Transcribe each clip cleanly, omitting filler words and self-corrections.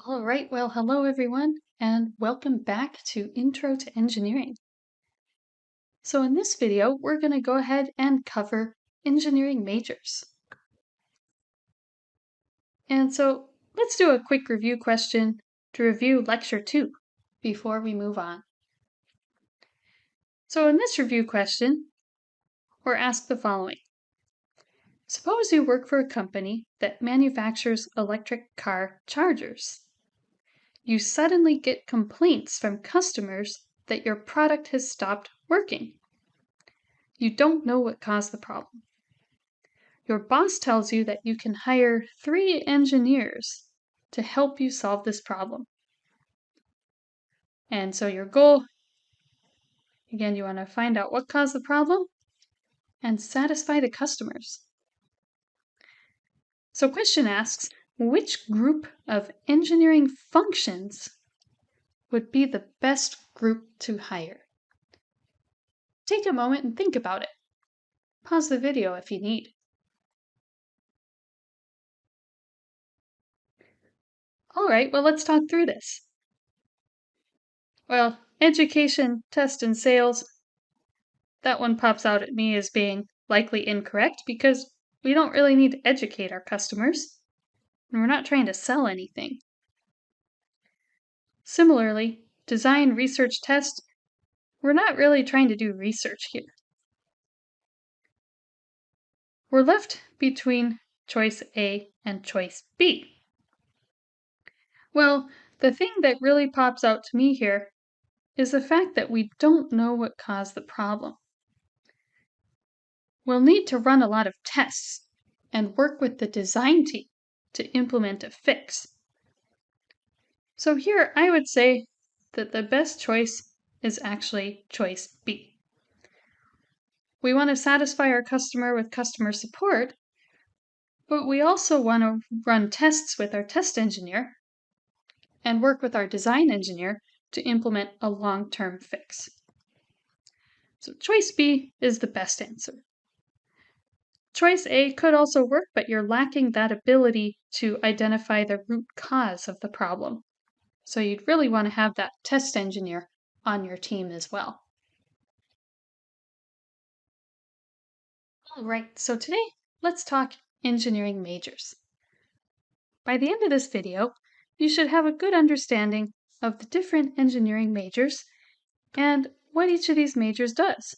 All right, well, hello everyone, and welcome back to Intro to Engineering. So in this video, we're going to go ahead and cover engineering majors. And so let's do a quick review question to review Lecture 2 before we move on. So in this review question, we're asked the following. Suppose you work for a company that manufactures electric car chargers. You suddenly get complaints from customers that your product has stopped working. You don't know what caused the problem. Your boss tells you that you can hire 3 engineers to help you solve this problem. And so your goal, again, you want to find out what caused the problem and satisfy the customers. So question asks, which group of engineering functions would be the best group to hire? Take a moment and think about it. Pause the video if you need. All right, well, let's talk through this. Well, education, test, and sales, that one pops out at me as being likely incorrect because we don't really need to educate our customers, and we're not trying to sell anything. Similarly, design, research, test, we're not really trying to do research here. We're left between choice A and choice B. Well, the thing that really pops out to me here is the fact that we don't know what caused the problem. We'll need to run a lot of tests and work with the design team to implement a fix. So here I would say that the best choice is actually choice B. We want to satisfy our customer with customer support, but we also want to run tests with our test engineer and work with our design engineer to implement a long-term fix. So choice B is the best answer. Choice A could also work, but you're lacking that ability to identify the root cause of the problem. So you'd really want to have that test engineer on your team as well. All right, so today let's talk engineering majors. By the end of this video, you should have a good understanding of the different engineering majors and what each of these majors does.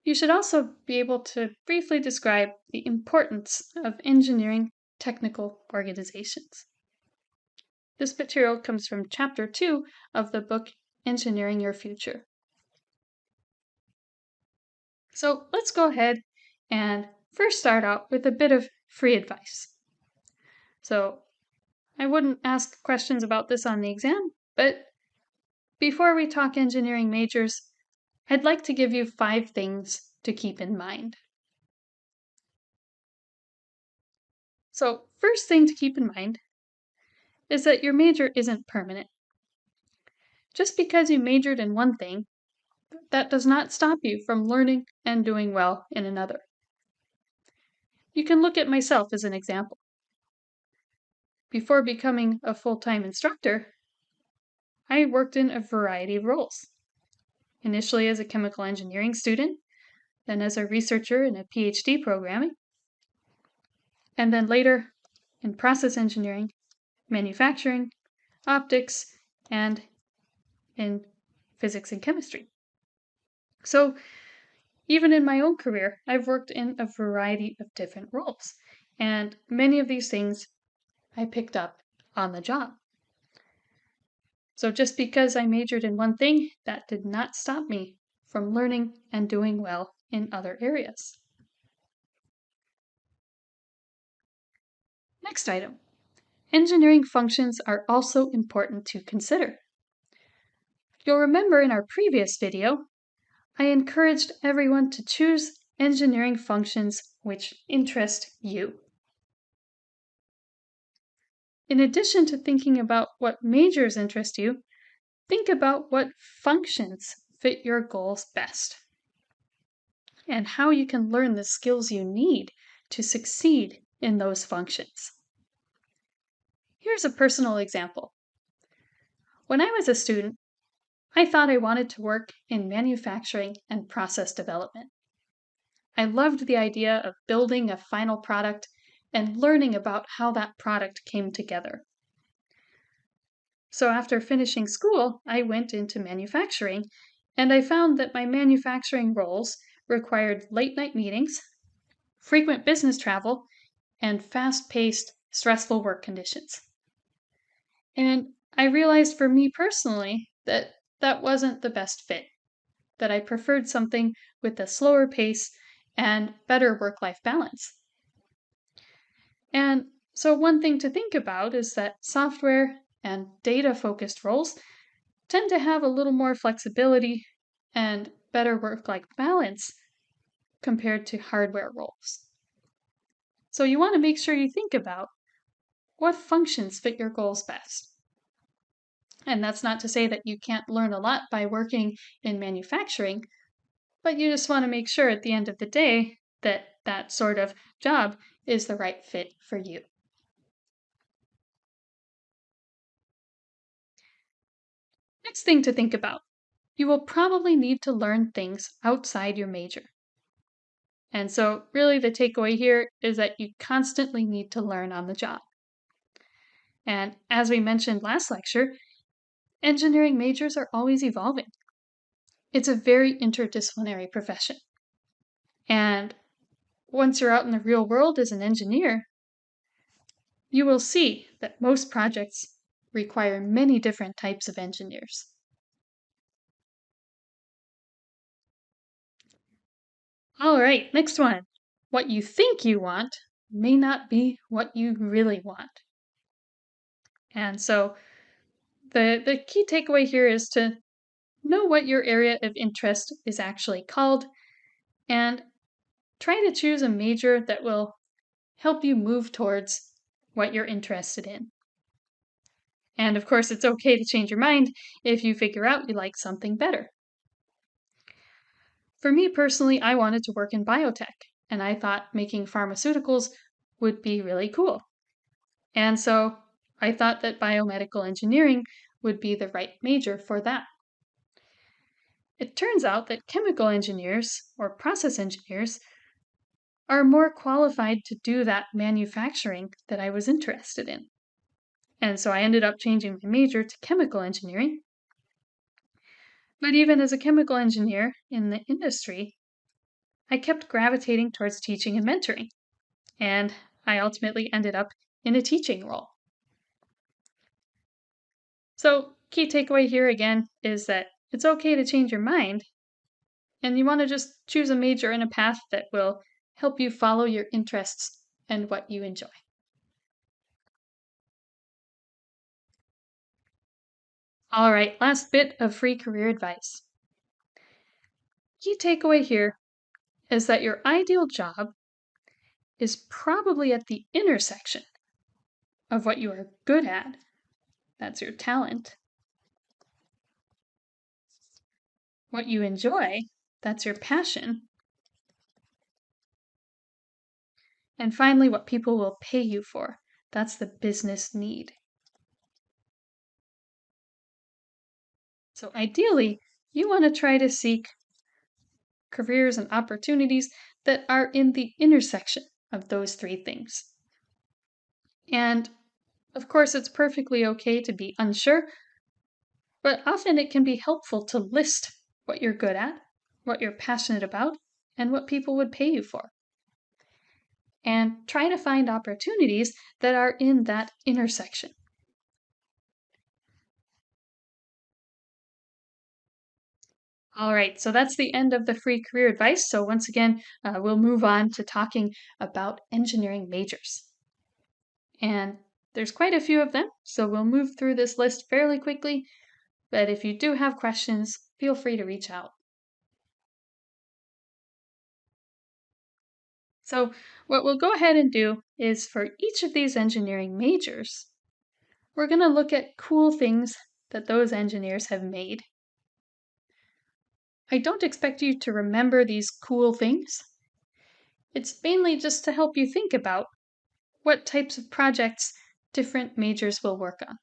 You should also be able to briefly describe the importance of engineering technical organizations. This material comes from Chapter 2 of the book Engineering Your Future. So let's go ahead and first start out with a bit of free advice. So I wouldn't ask questions about this on the exam, but before we talk engineering majors, I'd like to give you 5 things to keep in mind. So first thing to keep in mind is that your major isn't permanent. Just because you majored in one thing, that does not stop you from learning and doing well in another. You can look at myself as an example. Before becoming a full-time instructor, I worked in a variety of roles. Initially as a chemical engineering student, then as a researcher in a PhD programming, and then later in process engineering, manufacturing, optics, and in physics and chemistry. So even in my own career, I've worked in a variety of different roles, and many of these things I picked up on the job. So just because I majored in one thing, that did not stop me from learning and doing well in other areas. Next item. Engineering functions are also important to consider. You'll remember in our previous video, I encouraged everyone to choose engineering functions which interest you. In addition to thinking about what majors interest you, think about what functions fit your goals best and how you can learn the skills you need to succeed in those functions. Here's a personal example. When I was a student, I thought I wanted to work in manufacturing and process development. I loved the idea of building a final product and learning about how that product came together. So after finishing school, I went into manufacturing, and I found that my manufacturing roles required late night meetings, frequent business travel, and fast-paced, stressful work conditions. And I realized for me personally that that wasn't the best fit, that I preferred something with a slower pace and better work-life balance. And so one thing to think about is that software and data-focused roles tend to have a little more flexibility and better work-life balance compared to hardware roles. So you want to make sure you think about what functions fit your goals best. And that's not to say that you can't learn a lot by working in manufacturing, but you just want to make sure at the end of the day that that sort of job is the right fit for you. Next thing to think about, you will probably need to learn things outside your major. And so, really, the takeaway here is that you constantly need to learn on the job. And as we mentioned last lecture, engineering majors are always evolving. It's a very interdisciplinary profession. And once you're out in the real world as an engineer, you will see that most projects require many different types of engineers. All right, next one. What you think you want may not be what you really want. And so the key takeaway here is to know what your area of interest is actually called and try to choose a major that will help you move towards what you're interested in. And of course, it's okay to change your mind if you figure out you like something better. For me personally, I wanted to work in biotech, and I thought making pharmaceuticals would be really cool. And so I thought that biomedical engineering would be the right major for that. It turns out that chemical engineers, or process engineers, are more qualified to do that manufacturing that I was interested in. And so I ended up changing my major to chemical engineering. But even as a chemical engineer in the industry, I kept gravitating towards teaching and mentoring, and I ultimately ended up in a teaching role. So, key takeaway here again is that it's okay to change your mind, and you want to just choose a major and a path that will help you follow your interests and what you enjoy. All right, last bit of free career advice. Key takeaway here is that your ideal job is probably at the intersection of what you are good at, that's your talent, what you enjoy, that's your passion, and finally, what people will pay you for, that's the business need. So ideally, you want to try to seek careers and opportunities that are in the intersection of those three things. And of course, it's perfectly okay to be unsure, but often it can be helpful to list what you're good at, what you're passionate about, and what people would pay you for. And try to find opportunities that are in that intersection. All right, so that's the end of the free career advice. So once again, we'll move on to talking about engineering majors. And there's quite a few of them, so we'll move through this list fairly quickly. But if you do have questions, feel free to reach out. So what we'll go ahead and do is for each of these engineering majors, we're going to look at cool things that those engineers have made. I don't expect you to remember these cool things. It's mainly just to help you think about what types of projects different majors will work on.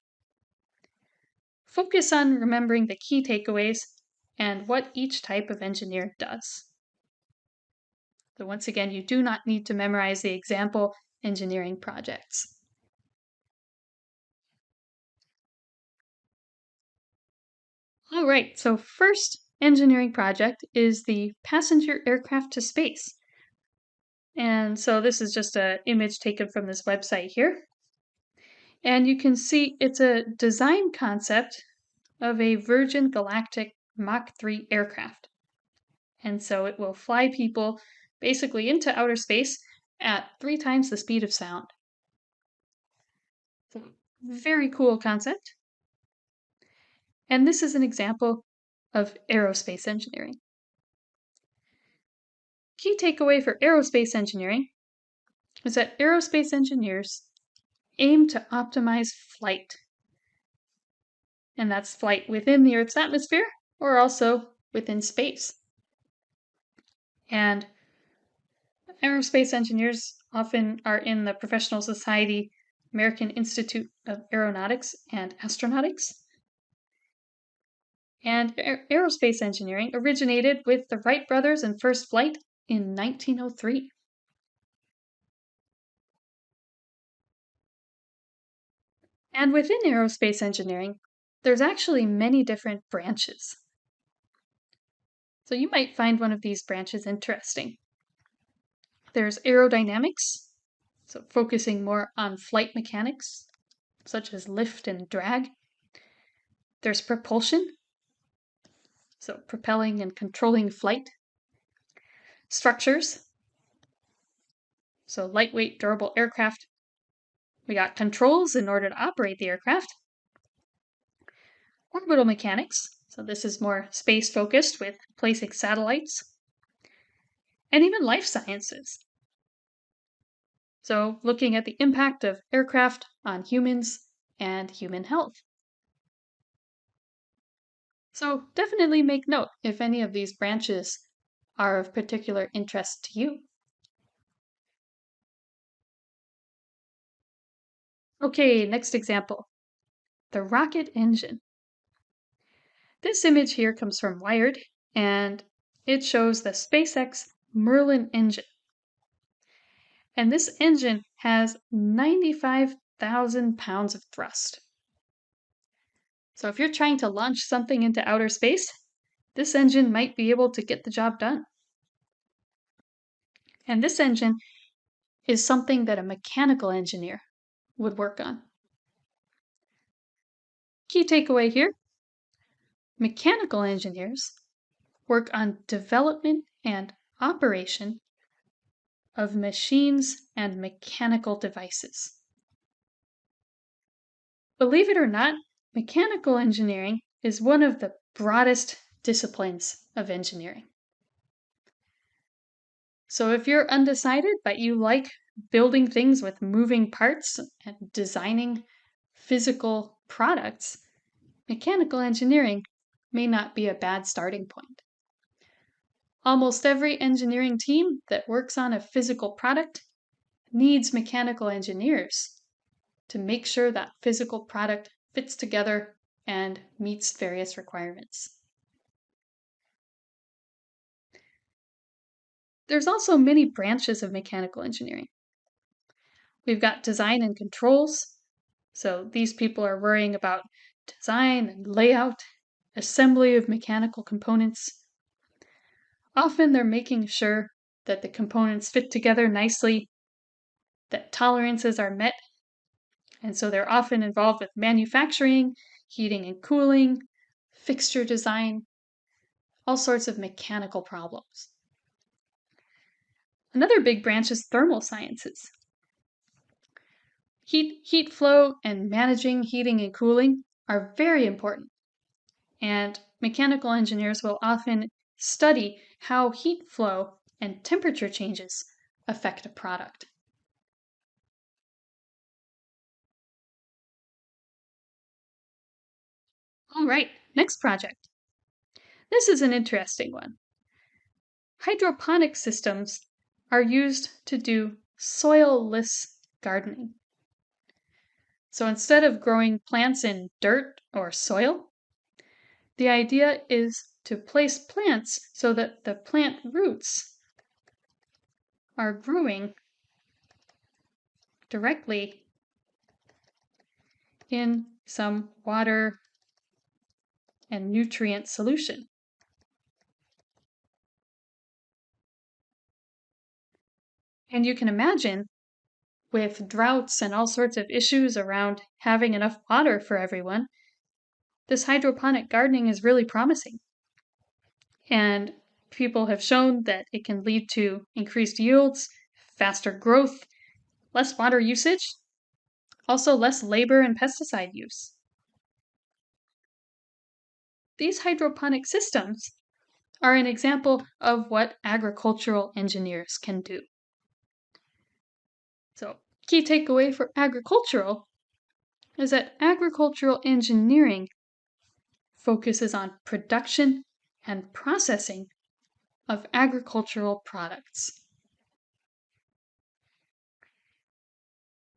Focus on remembering the key takeaways and what each type of engineer does. So once again, you do not need to memorize the example engineering projects. All right, so first engineering project is the passenger aircraft to space. And so this is just an image taken from this website here. And you can see it's a design concept of a Virgin Galactic Mach 3 aircraft. And so it will fly people basically into outer space at 3 times the speed of sound. So, very cool concept. And this is an example of aerospace engineering. Key takeaway for aerospace engineering is that aerospace engineers aim to optimize flight. And that's flight within the Earth's atmosphere or also within space. And aerospace engineers often are in the professional society American Institute of Aeronautics and Astronautics. And aerospace engineering originated with the Wright brothers and first flight in 1903. And within aerospace engineering, there's actually many different branches. So you might find one of these branches interesting. There's aerodynamics, so focusing more on flight mechanics, such as lift and drag. There's propulsion, so propelling and controlling flight. Structures, so lightweight, durable aircraft. We got controls in order to operate the aircraft. Orbital mechanics, so this is more space-focused with placing satellites. And even life sciences. So looking at the impact of aircraft on humans and human health. So definitely make note if any of these branches are of particular interest to you. Okay, next example, the rocket engine. This image here comes from Wired, and it shows the SpaceX Merlin engine. And this engine has 95,000 pounds of thrust. So if you're trying to launch something into outer space, this engine might be able to get the job done. And this engine is something that a mechanical engineer would work on. Key takeaway here, mechanical engineers work on development and operation of machines and mechanical devices. Believe it or not, mechanical engineering is one of the broadest disciplines of engineering. So if you're undecided, but you like building things with moving parts and designing physical products, mechanical engineering may not be a bad starting point. Almost every engineering team that works on a physical product needs mechanical engineers to make sure that physical product fits together and meets various requirements. There's also many branches of mechanical engineering. We've got design and controls. So these people are worrying about design and layout, assembly of mechanical components. Often they're making sure that the components fit together nicely, that tolerances are met, and so they're often involved with manufacturing, heating and cooling, fixture design, all sorts of mechanical problems. Another big branch is thermal sciences. Heat flow and managing heating and cooling are very important. And mechanical engineers will often study how heat flow and temperature changes affect a product. All right, next project. This is an interesting one. Hydroponic systems are used to do soil-less gardening. So instead of growing plants in dirt or soil, the idea is to place plants so that the plant roots are growing directly in some water and nutrient solution. And you can imagine, with droughts and all sorts of issues around having enough water for everyone, this hydroponic gardening is really promising. And people have shown that it can lead to increased yields, faster growth, less water usage, also less labor and pesticide use. These hydroponic systems are an example of what agricultural engineers can do. So, key takeaway for agricultural is that agricultural engineering focuses on production and processing of agricultural products.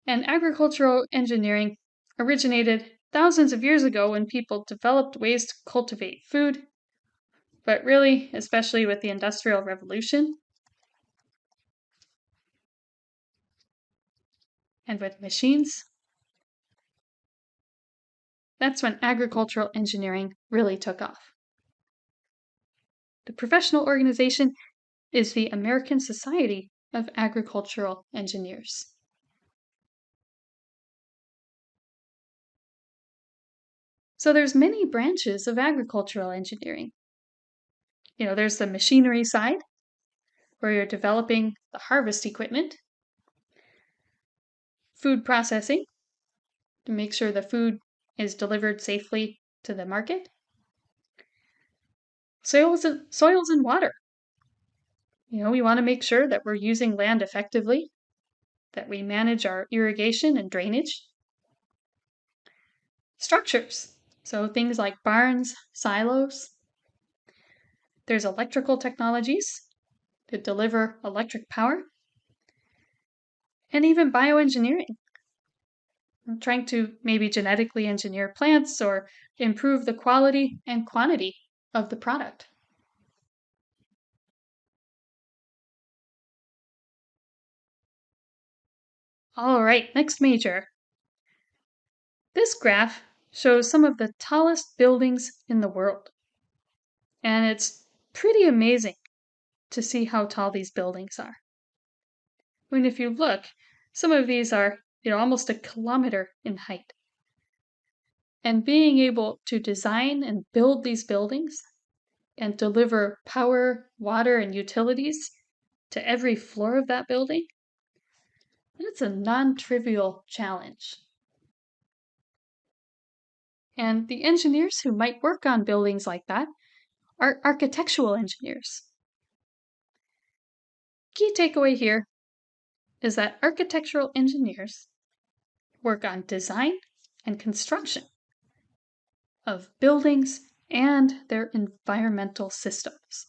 And agricultural engineering originated thousands of years ago when people developed ways to cultivate food, but really, especially with the Industrial Revolution and with machines, that's when agricultural engineering really took off. The professional organization is the American Society of Agricultural Engineers. So there's many branches of agricultural engineering. There's the machinery side, where you're developing the harvest equipment, food processing, to make sure the food is delivered safely to the market, soils and water. We want to make sure that we're using land effectively, that we manage our irrigation and drainage. Structures, so things like barns, silos. There's electrical technologies to deliver electric power, and even bioengineering. I'm trying to maybe genetically engineer plants or improve the quality and quantity of the product. All right, next major. This graph shows some of the tallest buildings in the world. And it's pretty amazing to see how tall these buildings are. I mean, if you look, some of these are, almost a kilometer in height. And being able to design and build these buildings and deliver power, water, and utilities to every floor of that building, that's a non-trivial challenge. And the engineers who might work on buildings like that are architectural engineers. Key takeaway here is that architectural engineers work on design and construction of buildings and their environmental systems.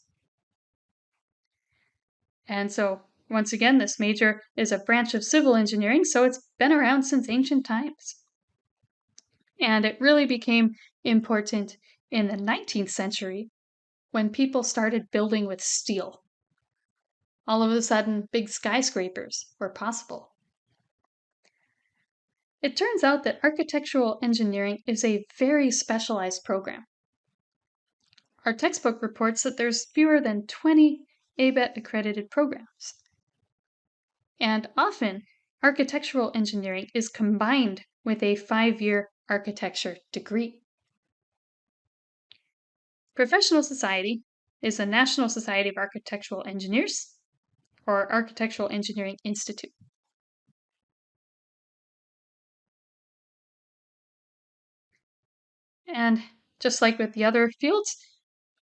And so, once again, this major is a branch of civil engineering, so it's been around since ancient times. And it really became important in the 19th century when people started building with steel. All of a sudden, big skyscrapers were possible. It turns out that architectural engineering is a very specialized program. Our textbook reports that there's fewer than 20 ABET accredited programs. And often, architectural engineering is combined with a 5-year architecture degree. Professional society is the National Society of Architectural Engineers, or Architectural Engineering Institute. And just like with the other fields,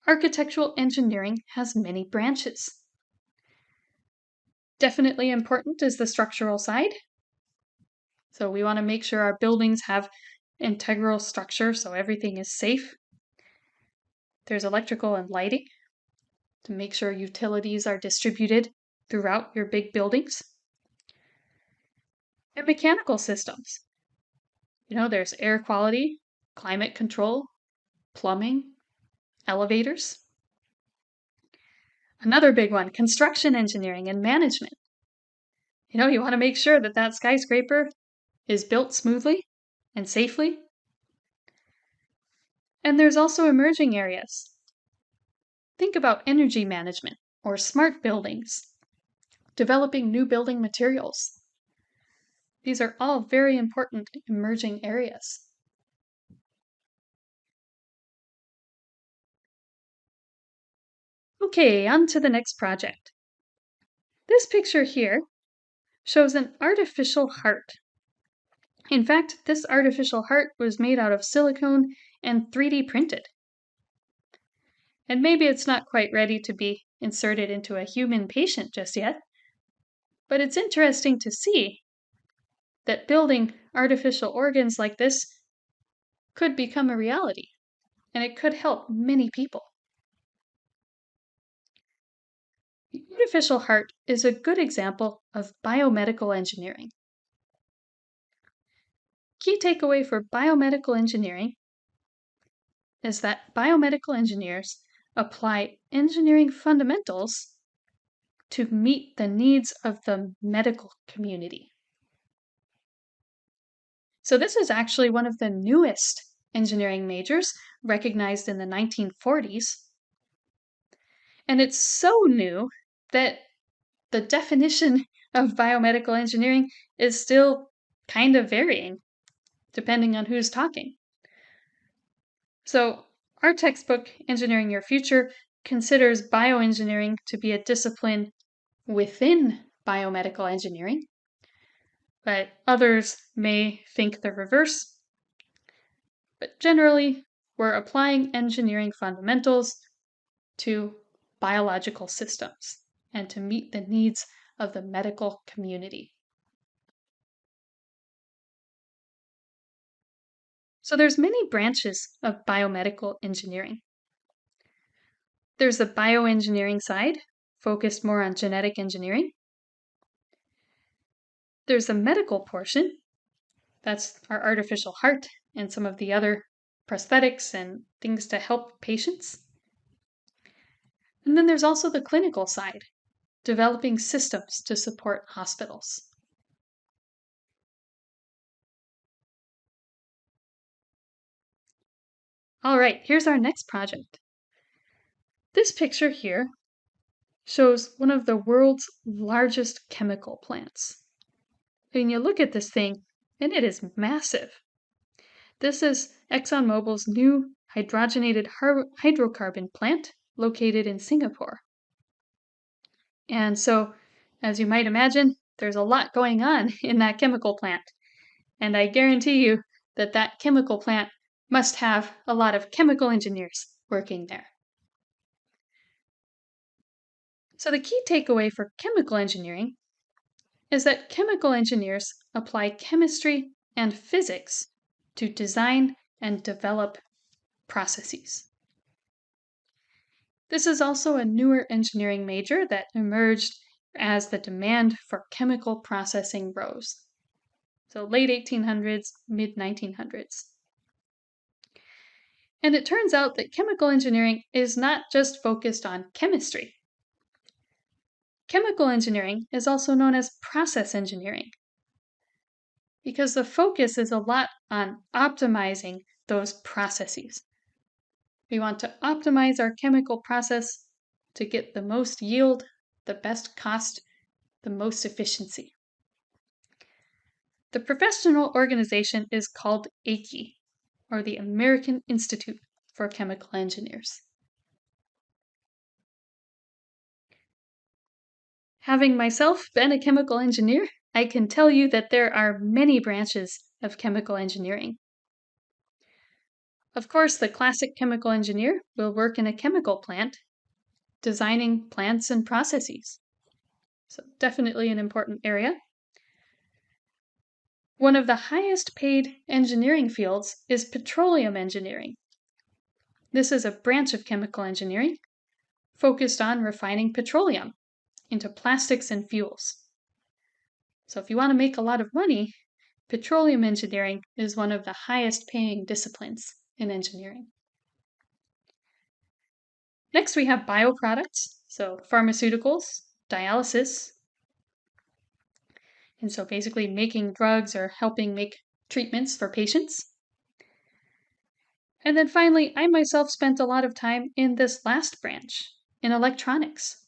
architectural engineering has many branches. Definitely important is the structural side. So we want to make sure our buildings have integral structure so everything is safe. There's electrical and lighting to make sure utilities are distributed throughout your big buildings. And mechanical systems. There's air quality, climate control, plumbing, elevators. Another big one, construction engineering and management. You want to make sure that that skyscraper is built smoothly and safely. And there's also emerging areas. Think about energy management or smart buildings, developing new building materials. These are all very important emerging areas. Okay, on to the next project. This picture here shows an artificial heart. In fact, this artificial heart was made out of silicone and 3D printed. And maybe it's not quite ready to be inserted into a human patient just yet, but it's interesting to see that building artificial organs like this could become a reality, and it could help many people. The artificial heart is a good example of biomedical engineering. Key takeaway for biomedical engineering is that biomedical engineers apply engineering fundamentals to meet the needs of the medical community. So this is actually one of the newest engineering majors recognized in the 1940s. And it's so new that the definition of biomedical engineering is still kind of varying, depending on who's talking. So our textbook, Engineering Your Future, considers bioengineering to be a discipline within biomedical engineering, but others may think the reverse. But generally, we're applying engineering fundamentals to biological systems and to meet the needs of the medical community. So there's many branches of biomedical engineering. There's the bioengineering side, focused more on genetic engineering. There's the medical portion, that's our artificial heart and some of the other prosthetics and things to help patients. And then there's also the clinical side, developing systems to support hospitals. All right, here's our next project. This picture here shows one of the world's largest chemical plants. And you look at this thing, and it is massive. This is ExxonMobil's new hydrogenated hydrocarbon plant located in Singapore. And so, as you might imagine, there's a lot going on in that chemical plant. And I guarantee you that that chemical plant must have a lot of chemical engineers working there. So the key takeaway for chemical engineering is that chemical engineers apply chemistry and physics to design and develop processes. This is also a newer engineering major that emerged as the demand for chemical processing rose. So late 1800s, mid 1900s. And it turns out that chemical engineering is not just focused on chemistry. Chemical engineering is also known as process engineering because the focus is a lot on optimizing those processes. We want to optimize our chemical process to get the most yield, the best cost, the most efficiency. The professional organization is called AICHE, or the American Institute for Chemical Engineers. Having myself been a chemical engineer, I can tell you that there are many branches of chemical engineering. Of course, the classic chemical engineer will work in a chemical plant, designing plants and processes. So definitely an important area. One of the highest paid engineering fields is petroleum engineering. This is a branch of chemical engineering focused on refining petroleum into plastics and fuels. So if you want to make a lot of money, petroleum engineering is one of the highest paying disciplines in engineering. Next, we have bioproducts, so pharmaceuticals, dialysis, and so basically making drugs or helping make treatments for patients. And then finally, I myself spent a lot of time in this last branch, in electronics.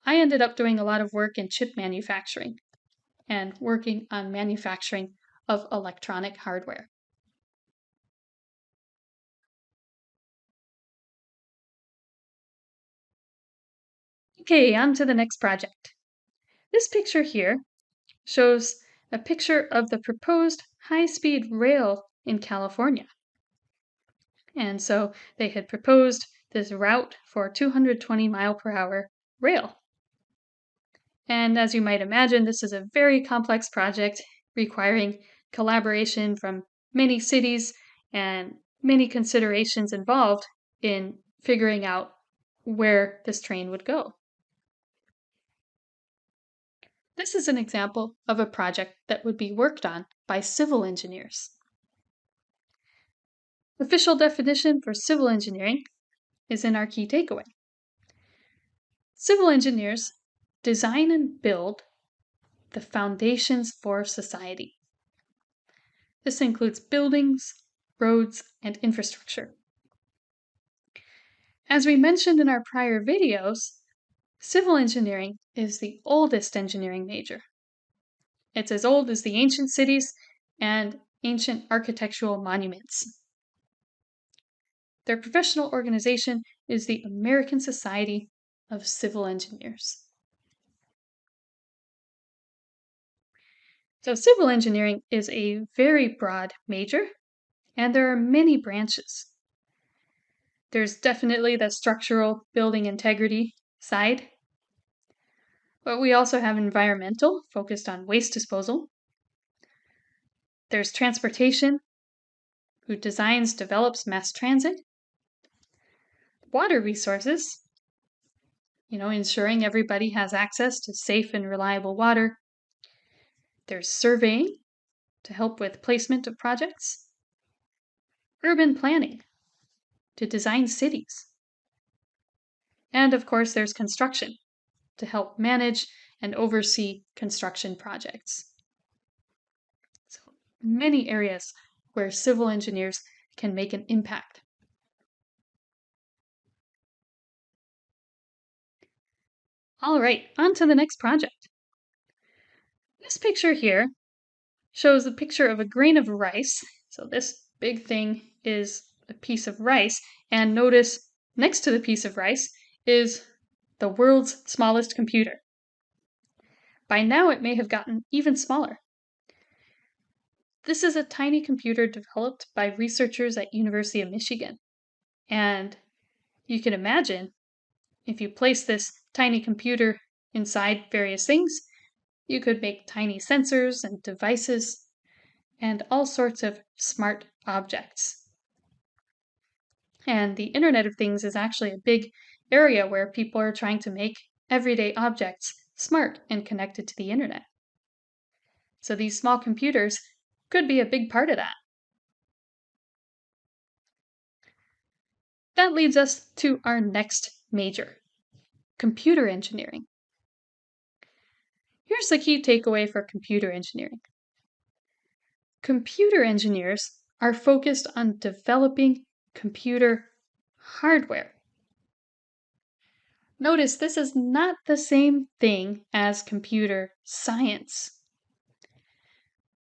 I ended up doing a lot of work in chip manufacturing and working on manufacturing of electronic hardware. Okay, on to the next project. This picture here shows a picture of the proposed high-speed rail in California. And so they had proposed this route for 220 mile per hour rail. And as you might imagine, this is a very complex project requiring collaboration from many cities and many considerations involved in figuring out where this train would go. This is an example of a project that would be worked on by civil engineers. Official definition for civil engineering is in our key takeaway. Civil engineers design and build the foundations for society. This includes buildings, roads, and infrastructure. As we mentioned in our prior videos, civil engineering is the oldest engineering major. It's as old as the ancient cities and ancient architectural monuments. Their professional organization is the American Society of Civil Engineers. So civil engineering is a very broad major, and there are many branches. There's definitely the structural building integrity side, but we also have environmental, focused on waste disposal. There's transportation, who designs, develops mass transit. Water resources, ensuring everybody has access to safe and reliable water. There's surveying, to help with placement of projects. Urban planning, to design cities. And of course, there's construction, to help manage and oversee construction projects. So many areas where civil engineers can make an impact. All right, on to the next project. This picture here shows a picture of a grain of rice. So this big thing is a piece of rice, and notice next to the piece of rice is the world's smallest computer. By now it may have gotten even smaller. This is a tiny computer developed by researchers at University of Michigan. And you can imagine, if you place this tiny computer inside various things, you could make tiny sensors and devices and all sorts of smart objects. And the Internet of Things is actually a big area where people are trying to make everyday objects smart and connected to the Internet. So these small computers could be a big part of that. That leads us to our next major, computer engineering. Here's the key takeaway for computer engineering. Computer engineers are focused on developing computer hardware. Notice this is not the same thing as computer science.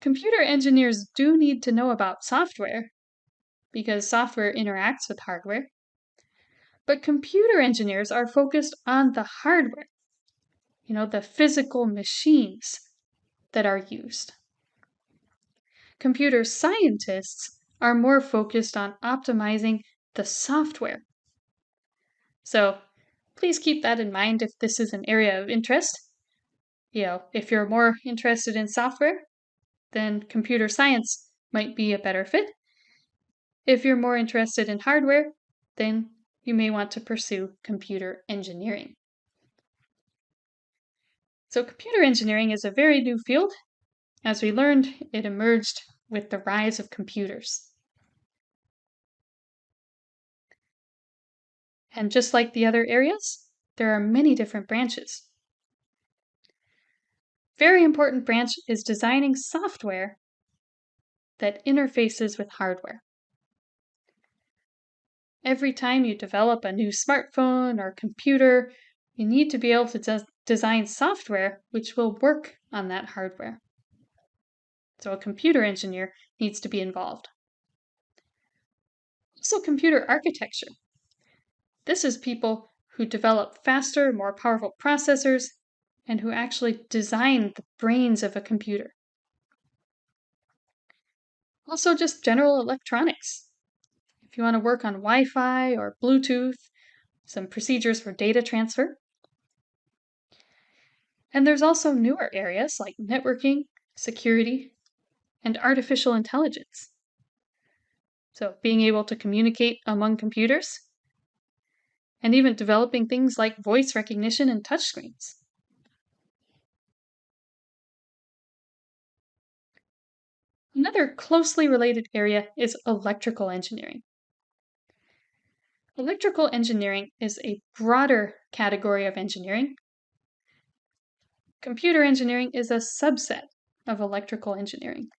Computer engineers do need to know about software, because software interacts with hardware. But computer engineers are focused on the hardware, the physical machines that are used. Computer scientists are more focused on optimizing the software. So please keep that in mind if this is an area of interest. If you're more interested in software, then computer science might be a better fit. If you're more interested in hardware, then you may want to pursue computer engineering. So computer engineering is a very new field, As we learned, it emerged with the rise of computers. And just like the other areas, there are many different branches. Very important branch is designing software that interfaces with hardware. Every time you develop a new smartphone or computer, you need to be able to design software which will work on that hardware. So a computer engineer needs to be involved. Also, computer architecture. This is people who develop faster, more powerful processors and who actually design the brains of a computer. Also, just general electronics. If you want to work on Wi-Fi or Bluetooth, some procedures for data transfer. And there's also newer areas like networking, security, and artificial intelligence. So being able to communicate among computers, and even developing things like voice recognition and touchscreens. Another closely related area is electrical engineering. Electrical engineering is a broader category of engineering. Computer engineering is a subset of electrical engineering.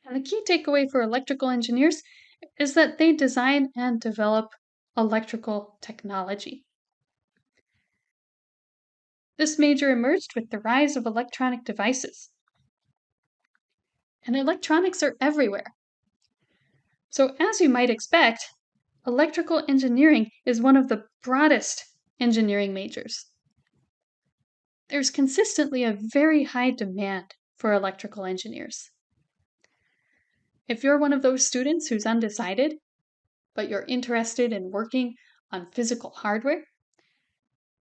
And the key takeaway for electrical engineers is that they design and develop electrical technology. This major emerged with the rise of electronic devices. And electronics are everywhere. So, as you might expect, electrical engineering is one of the broadest engineering majors. There's consistently a very high demand for electrical engineers. If you're one of those students who's undecided, but you're interested in working on physical hardware,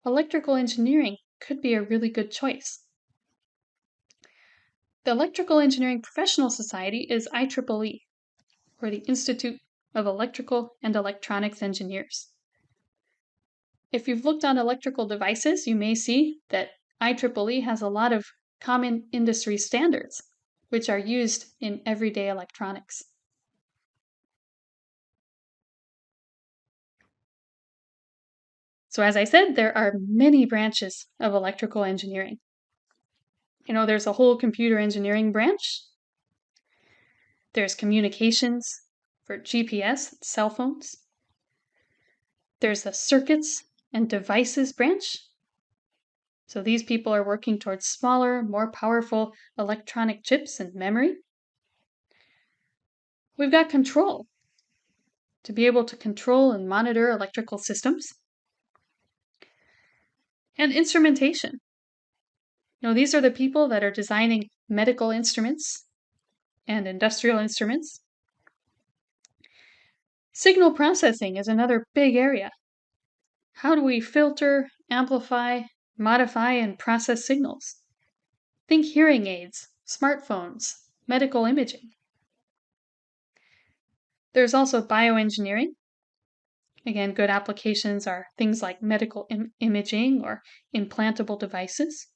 electrical engineering could be a really good choice. The Electrical Engineering Professional Society is IEEE, or the Institute of Electrical and Electronics Engineers. If you've looked on electrical devices, you may see that IEEE has a lot of common industry standards, which are used in everyday electronics. So as I said, there are many branches of electrical engineering. There's a whole computer engineering branch. There's communications for GPS, cell phones. There's the circuits and devices branch. So these people are working towards smaller, more powerful electronic chips and memory. We've got control, to be able to control and monitor electrical systems. And instrumentation. These are the people that are designing medical instruments and industrial instruments. Signal processing is another big area. How do we filter, amplify, modify, and process signals? Think hearing aids, smartphones, medical imaging. There's also bioengineering. Again, good applications are things like medical imaging or implantable devices.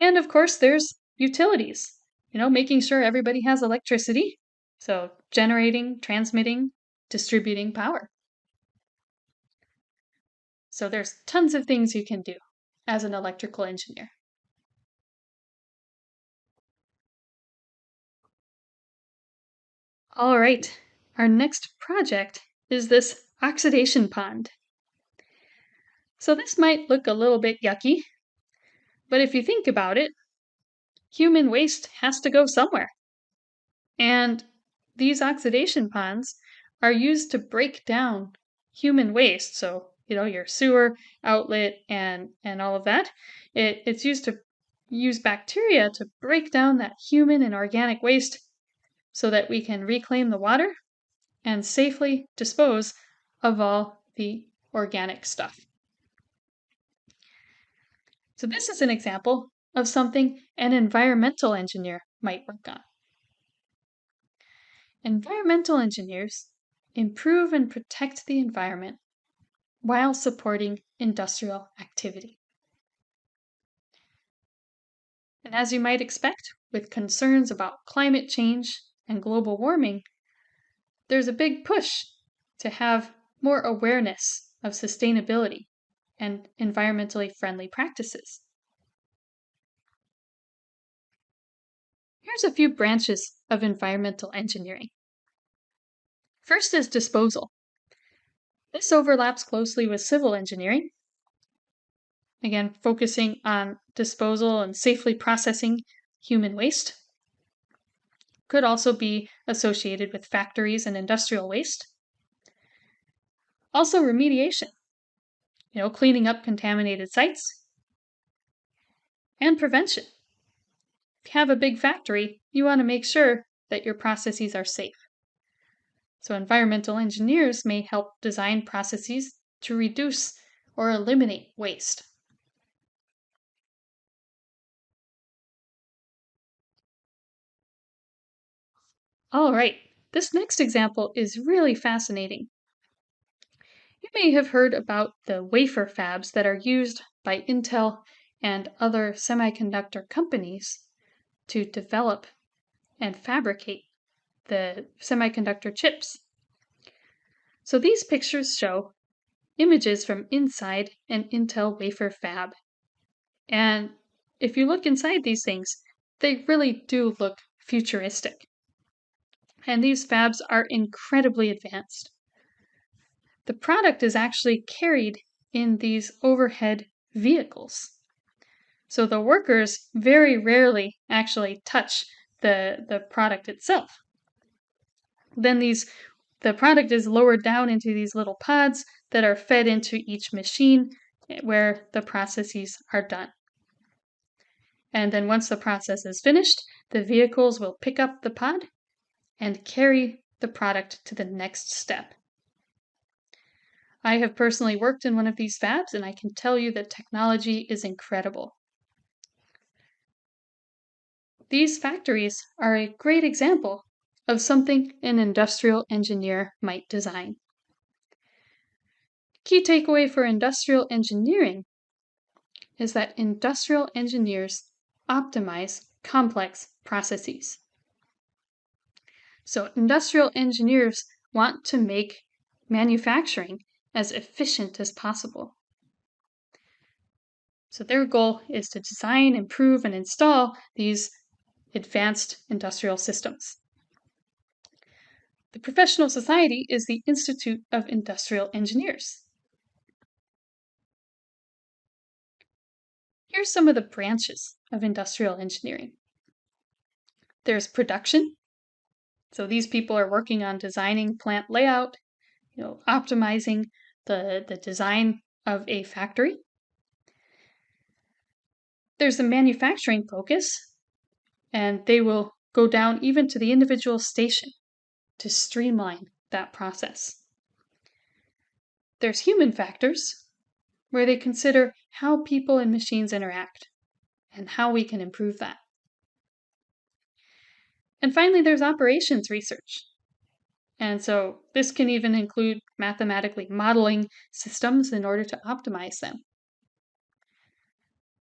And of course, there's utilities, making sure everybody has electricity. So generating, transmitting, distributing power. So there's tons of things you can do as an electrical engineer. All right, our next project is this oxidation pond. So this might look a little bit yucky, but if you think about it, human waste has to go somewhere. And these oxidation ponds are used to break down human waste. So, your sewer outlet and all of that. It's used to use bacteria to break down that human and organic waste so that we can reclaim the water and safely dispose of all the organic stuff. So this is an example of something an environmental engineer might work on. Environmental engineers improve and protect the environment while supporting industrial activity. And as you might expect, with concerns about climate change and global warming, there's a big push to have more awareness of sustainability and environmentally friendly practices. Here's a few branches of environmental engineering. First is disposal. This overlaps closely with civil engineering, again, focusing on disposal and safely processing human waste. Could also be associated with factories and industrial waste. Also remediation, cleaning up contaminated sites. And prevention. If you have a big factory, you want to make sure that your processes are safe. So environmental engineers may help design processes to reduce or eliminate waste. All right, this next example is really fascinating. You may have heard about the wafer fabs that are used by Intel and other semiconductor companies to develop and fabricate the semiconductor chips. So these pictures show images from inside an Intel wafer fab. And if you look inside these things, they really do look futuristic. And these fabs are incredibly advanced. The product is actually carried in these overhead vehicles. So the workers very rarely actually touch the product itself. Then the product is lowered down into these little pods that are fed into each machine where the processes are done. And then once the process is finished, the vehicles will pick up the pod and carry the product to the next step. I have personally worked in one of these fabs, and I can tell you that technology is incredible. These factories are a great example of something an industrial engineer might design. Key takeaway for industrial engineering is that industrial engineers optimize complex processes. So industrial engineers want to make manufacturing as efficient as possible. So their goal is to design, improve, and install these advanced industrial systems. The professional society is the Institute of Industrial Engineers. Here's some of the branches of industrial engineering. There's production. So these people are working on designing plant layout, optimizing the design of a factory. There's the manufacturing focus, and they will go down even to the individual station to streamline that process. There's human factors, where they consider how people and machines interact and how we can improve that. And finally, there's operations research. And so this can even include mathematically modeling systems in order to optimize them.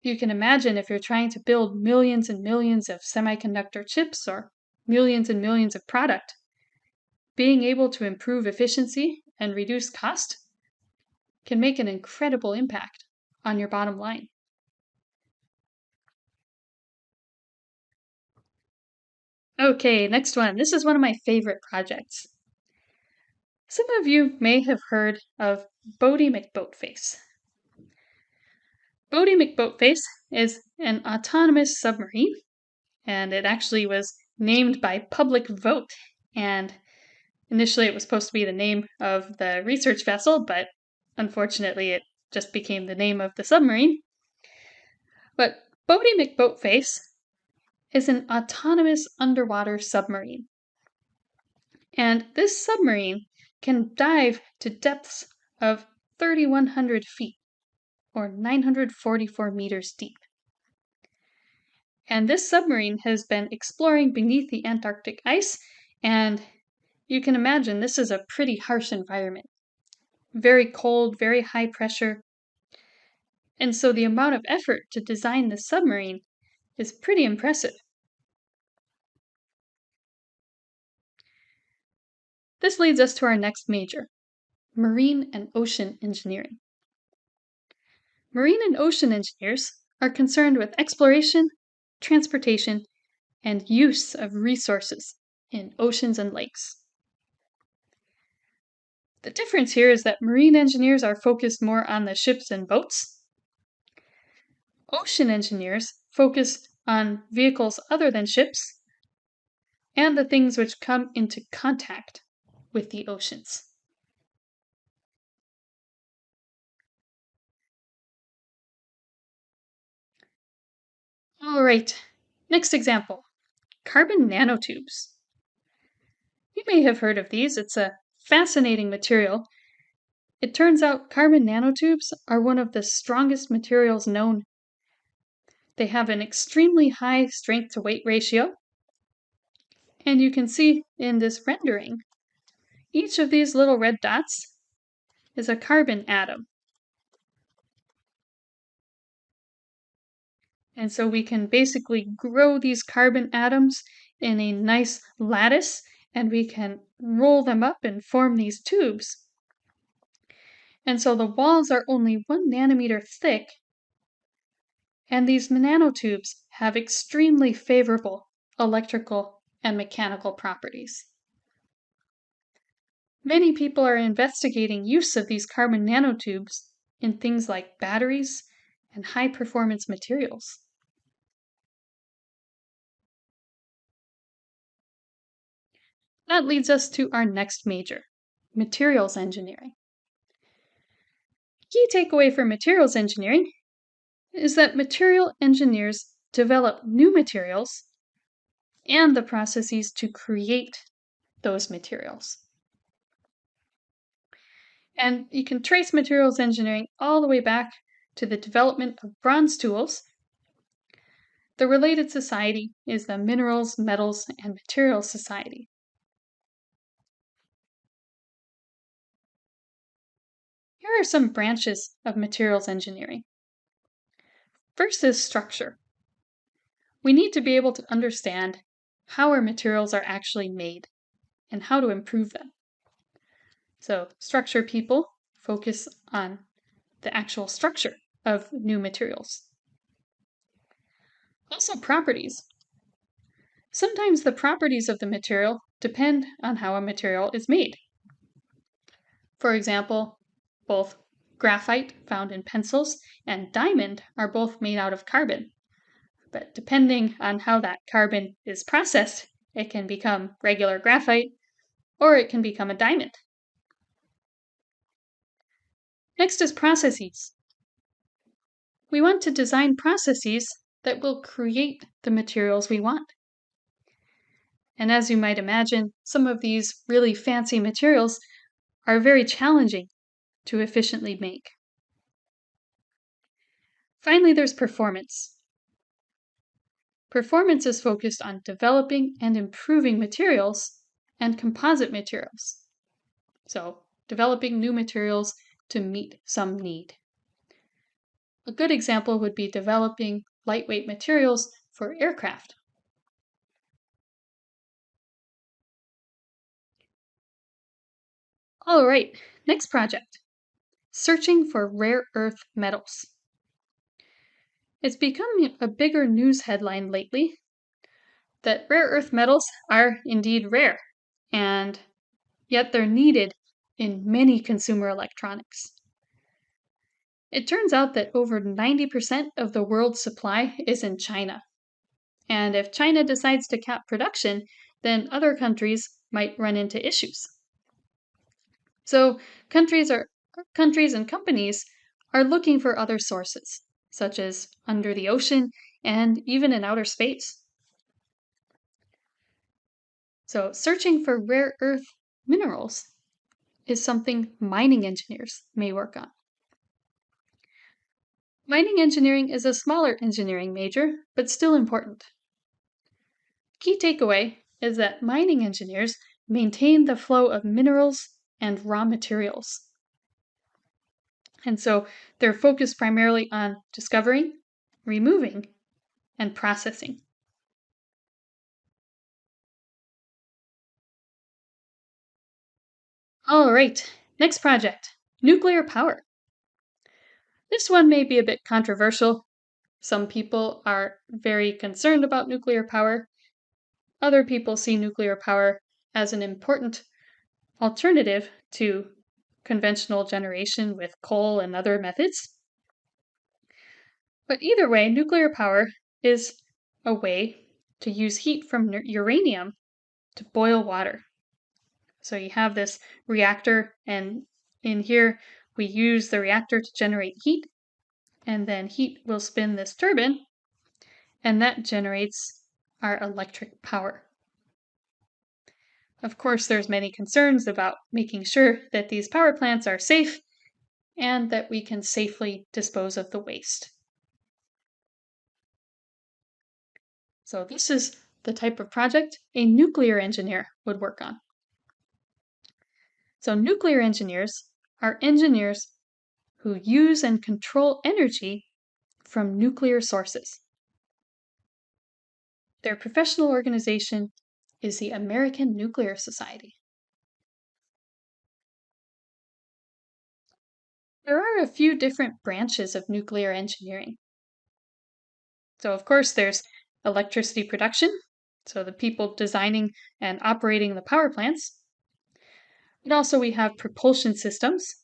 You can imagine if you're trying to build millions and millions of semiconductor chips or millions and millions of product, being able to improve efficiency and reduce cost can make an incredible impact on your bottom line. Okay, next one. This is one of my favorite projects. Some of you may have heard of Boaty McBoatface. Boaty McBoatface is an autonomous submarine, and it actually was named by public vote. And initially it was supposed to be the name of the research vessel, but unfortunately it just became the name of the submarine. But Boaty McBoatface is an autonomous underwater submarine. And this submarine can dive to depths of 3,100 feet, or 944 meters deep. And this submarine has been exploring beneath the Antarctic ice and you can imagine this is a pretty harsh environment. Very cold, very high pressure. And so the amount of effort to design the submarine is pretty impressive. This leads us to our next major, marine and ocean engineering. Marine and ocean engineers are concerned with exploration, transportation, and use of resources in oceans and lakes. The difference here is that marine engineers are focused more on the ships and boats. Ocean engineers focus on vehicles other than ships and the things which come into contact with the oceans. All right, next example, carbon nanotubes. You may have heard of these. It's a fascinating material. It turns out carbon nanotubes are one of the strongest materials known. They have an extremely high strength to weight ratio. And you can see in this rendering, each of these little red dots is a carbon atom. And so we can basically grow these carbon atoms in a nice lattice, and we can roll them up and form these tubes. And so the walls are only 1 nanometer thick, and these nanotubes have extremely favorable electrical and mechanical properties. Many people are investigating use of these carbon nanotubes in things like batteries and high-performance materials. That leads us to our next major, materials engineering. Key takeaway for materials engineering is that material engineers develop new materials and the processes to create those materials. And you can trace materials engineering all the way back to the development of bronze tools. The related society is the Minerals, Metals, and Materials Society. Here are some branches of materials engineering. First is structure. We need to be able to understand how our materials are actually made and how to improve them. So structure people focus on the actual structure of new materials. Also properties. Sometimes the properties of the material depend on how a material is made. For example, both graphite found in pencils and diamond are both made out of carbon. But depending on how that carbon is processed, it can become regular graphite or it can become a diamond. Next is processes. We want to design processes that will create the materials we want. And as you might imagine, some of these really fancy materials are very challenging to efficiently make. Finally, there's performance. Performance is focused on developing and improving materials and composite materials. So, developing new materials to meet some need. A good example would be developing lightweight materials for aircraft. All right, next project, searching for rare earth metals. It's become a bigger news headline lately that rare earth metals are indeed rare, and yet they're needed in many consumer electronics. It turns out that over 90% of the world's supply is in China. And if China decides to cap production, then other countries might run into issues. So countries and companies are looking for other sources, such as under the ocean and even in outer space. So searching for rare earth minerals is something mining engineers may work on. Mining engineering is a smaller engineering major, but still important. Key takeaway is that mining engineers maintain the flow of minerals and raw materials. And so they're focused primarily on discovering, removing, and processing. All right, next project, nuclear power. This one may be a bit controversial. Some people are very concerned about nuclear power. Other people see nuclear power as an important alternative to conventional generation with coal and other methods. But either way, nuclear power is a way to use heat from uranium to boil water. So you have this reactor, and in here we use the reactor to generate heat, and then heat will spin this turbine, and that generates our electric power. Of course, there's many concerns about making sure that these power plants are safe and that we can safely dispose of the waste. So this is the type of project a nuclear engineer would work on. So nuclear engineers are engineers who use and control energy from nuclear sources. Their professional organization is the American Nuclear Society. There are a few different branches of nuclear engineering. So, of course, there's electricity production, so the people designing and operating the power plants. And also, we have propulsion systems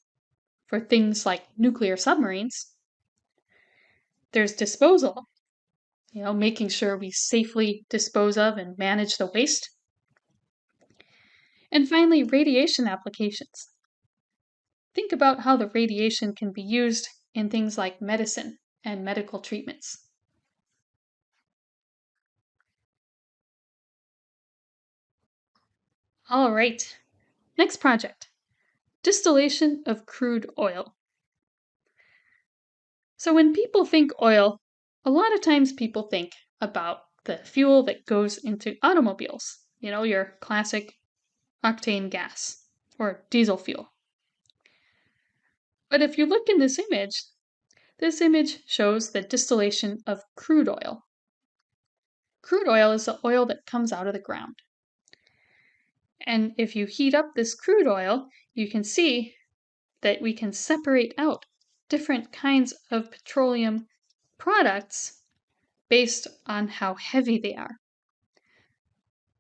for things like nuclear submarines. There's disposal, making sure we safely dispose of and manage the waste. And finally, radiation applications. Think about how the radiation can be used in things like medicine and medical treatments. All right, next project, distillation of crude oil. So when people think oil, a lot of times people think about the fuel that goes into automobiles, your classic octane gas or diesel fuel. But if you look in this image shows the distillation of crude oil. Crude oil is the oil that comes out of the ground. And if you heat up this crude oil, you can see that we can separate out different kinds of petroleum products based on how heavy they are.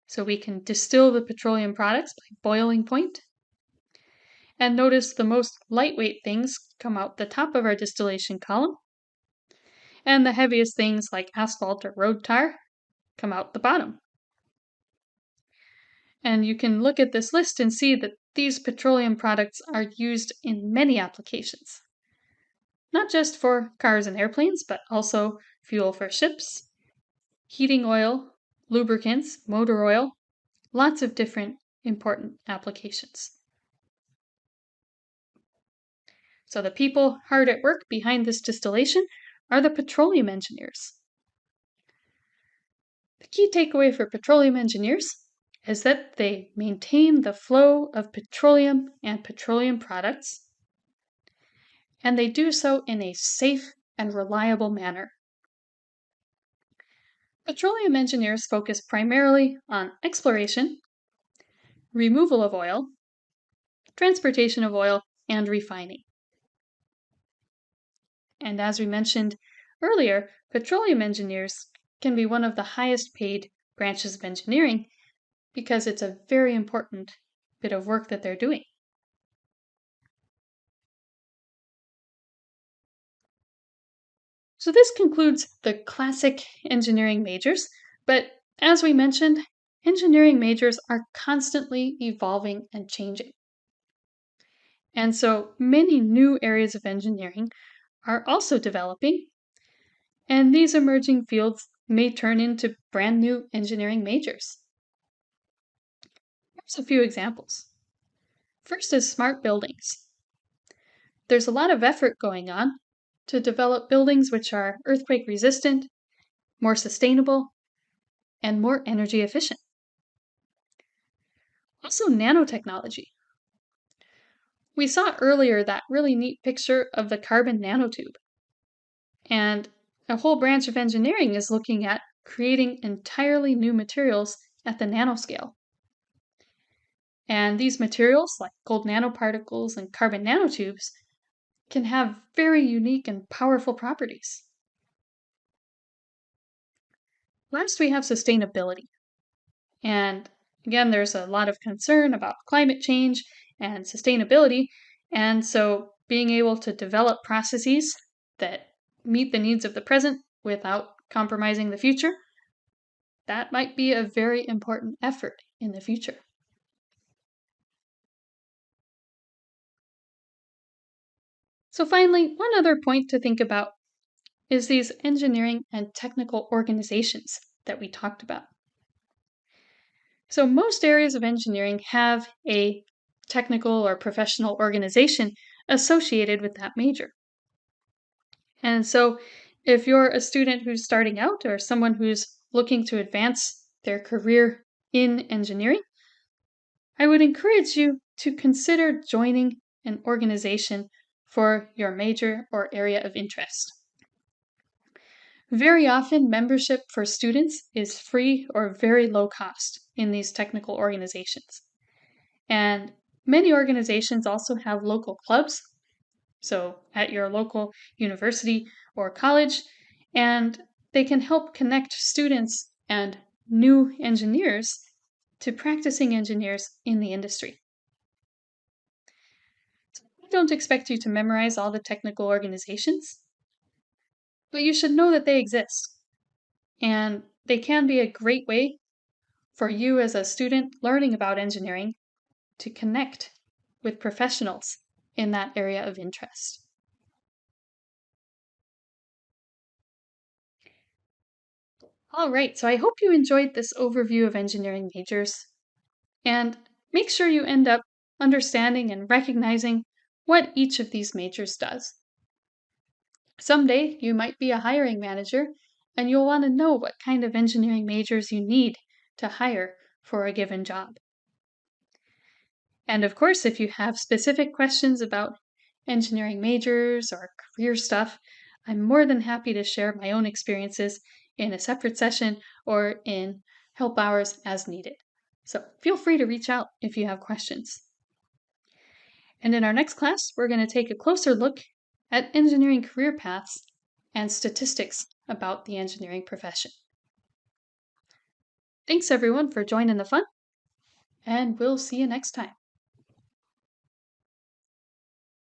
So we can distill the petroleum products by boiling point. And notice the most lightweight things come out the top of our distillation column, and the heaviest things like asphalt or road tar come out the bottom. And you can look at this list and see that these petroleum products are used in many applications. Not just for cars and airplanes, but also fuel for ships, heating oil, lubricants, motor oil, lots of different important applications. So the people hard at work behind this distillation are the petroleum engineers. The key takeaway for petroleum engineers is that they maintain the flow of petroleum and petroleum products, and they do so in a safe and reliable manner. Petroleum engineers focus primarily on exploration, removal of oil, transportation of oil, and refining. And as we mentioned earlier, petroleum engineers can be one of the highest paid branches of engineering because it's a very important bit of work that they're doing. So this concludes the classic engineering majors, but as we mentioned, engineering majors are constantly evolving and changing. And so many new areas of engineering are also developing, and these emerging fields may turn into brand new engineering majors. Here's a few examples. First is smart buildings. There's a lot of effort going on to develop buildings which are earthquake resistant, more sustainable, and more energy efficient. Also, nanotechnology. We saw earlier that really neat picture of the carbon nanotube. And a whole branch of engineering is looking at creating entirely new materials at the nanoscale. And these materials, like gold nanoparticles and carbon nanotubes, can have very unique and powerful properties. Last, we have sustainability. And again, there's a lot of concern about climate change and sustainability. And so being able to develop processes that meet the needs of the present without compromising the future, that might be a very important effort in the future. So finally, one other point to think about is these engineering and technical organizations that we talked about. So most areas of engineering have a technical or professional organization associated with that major. And so if you're a student who's starting out or someone who's looking to advance their career in engineering, I would encourage you to consider joining an organization for your major or area of interest. Very often, membership for students is free or very low cost in these technical organizations. And many organizations also have local clubs, so at your local university or college, and they can help connect students and new engineers to practicing engineers in the industry. I don't expect you to memorize all the technical organizations, but you should know that they exist. And they can be a great way for you as a student learning about engineering to connect with professionals in that area of interest. All right, so I hope you enjoyed this overview of engineering majors. And make sure you end up understanding and recognizing what each of these majors does. Someday, you might be a hiring manager, and you'll want to know what kind of engineering majors you need to hire for a given job. And of course, if you have specific questions about engineering majors or career stuff, I'm more than happy to share my own experiences in a separate session or in help hours as needed. So feel free to reach out if you have questions. And in our next class, we're going to take a closer look at engineering career paths and statistics about the engineering profession. Thanks everyone for joining the fun, and we'll see you next time.